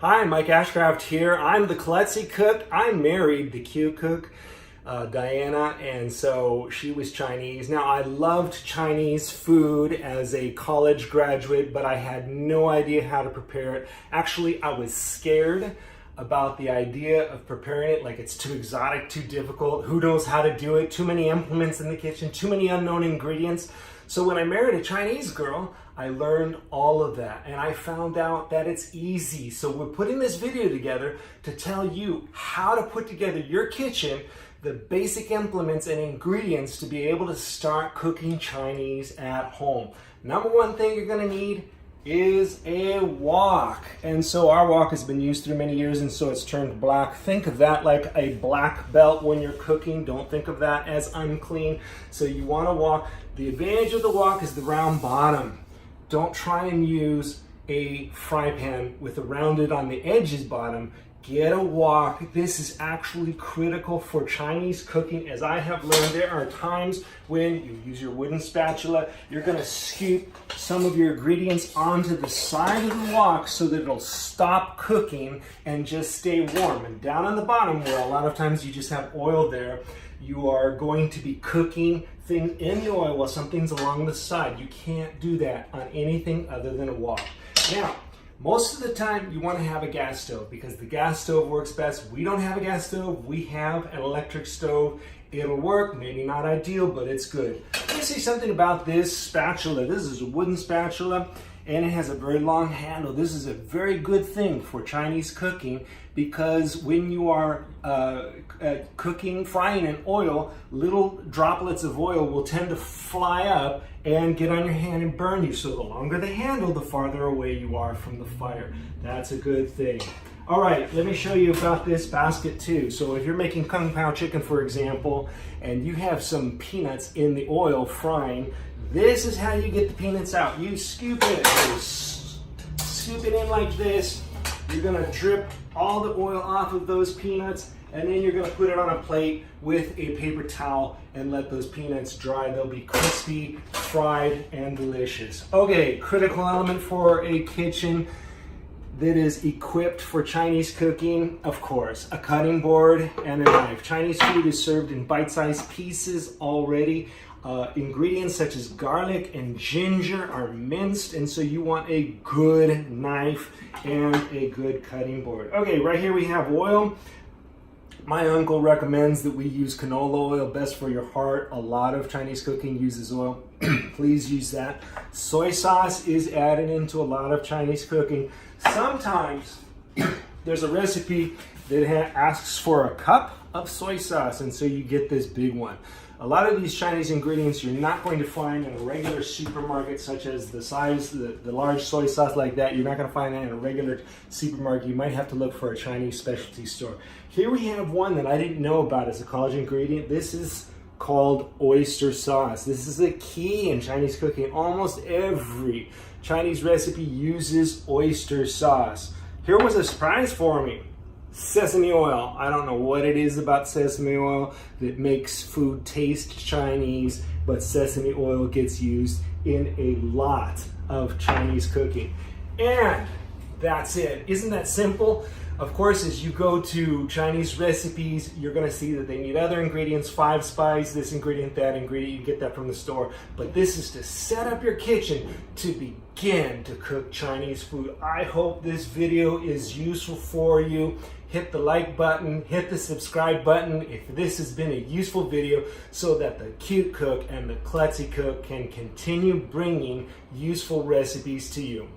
Hi, Mike Ashcraft here. I'm the klutzy cook. I married the cute cook, Diana, and so she was Chinese. Now, I loved Chinese food as a college graduate, but I had no idea how to prepare it. Actually, I was scared about the idea of preparing it, like it's too exotic, too difficult, who knows how to do it, too many implements in the kitchen, too many unknown ingredients. So when I married a Chinese girl, I learned all of that and I found out that it's easy. So we're putting this video together to tell you how to put together your kitchen, the basic implements and ingredients to be able to start cooking Chinese at home. Number one thing you're gonna need is a wok. And so our wok has been used through many years and so it's turned black. Think of that like a black belt when you're cooking. Don't think of that as unclean. So you want a wok. The advantage of the wok is the round bottom. Don't try and use a fry pan with a rounded on the edges bottom. Get a wok. This is actually critical for Chinese cooking. As I have learned, there are times when you use your wooden spatula, you're gonna scoop some of your ingredients onto the side of the wok so that it'll stop cooking and just stay warm. And down on the bottom, where a lot of times you just have oil there, you are going to be cooking things in the oil while something's along the side. You can't do that on anything other than a wok. Now, most of the time you want to have a gas stove because the gas stove works best. We don't have a gas stove, we have an electric stove. It'll work, maybe not ideal, but it's good. Let me say something about this spatula. This is a wooden spatula and it has a very long handle. This is a very good thing for Chinese cooking because when you are cooking, frying in oil, little droplets of oil will tend to fly up and get on your hand and burn you. So the longer the handle, the farther away you are from the fire. That's a good thing. All right, let me show you about this basket too. So if you're making Kung Pao chicken, for example, and you have some peanuts in the oil frying, this is how you get the peanuts out. You scoop it, scoop it in like this. You're gonna drip all the oil off of those peanuts, and then you're gonna put it on a plate with a paper towel and let those peanuts dry. They'll be crispy, fried, and delicious. Okay, critical element for a kitchen that is equipped for Chinese cooking, of course, a cutting board and a knife. Chinese food is served in bite-sized pieces already. Ingredients such as garlic and ginger are minced, and so you want a good knife and a good cutting board. Okay, right here we have oil. My uncle recommends that we use canola oil, best for your heart. A lot of Chinese cooking uses oil. Please use that. Soy sauce is added into a lot of Chinese cooking. Sometimes there's a recipe that asks for a cup of soy sauce, and so you get this big one. A lot of these Chinese ingredients you're not going to find in a regular supermarket, such as the large soy sauce like that. You're not going to find that in a regular supermarket. You might have to look for a Chinese specialty store. Here we have one that I didn't know about as a college ingredient. This is called oyster sauce. This is a key in Chinese cooking. Almost every Chinese recipe uses oyster sauce. Here was a surprise for me. Sesame oil. I don't know what it is about sesame oil that makes food taste Chinese, but sesame oil gets used in a lot of Chinese cooking. And that's it. Isn't that simple? Of course, as you go to Chinese recipes, you're going to see that they need other ingredients, 5 spice, this ingredient, that ingredient. You get that from the store. But this is to set up your kitchen to begin to cook Chinese food. I hope this video is useful for you. Hit the like button, hit the subscribe button if this has been a useful video so that the cute cook and the klutzy cook can continue bringing useful recipes to you.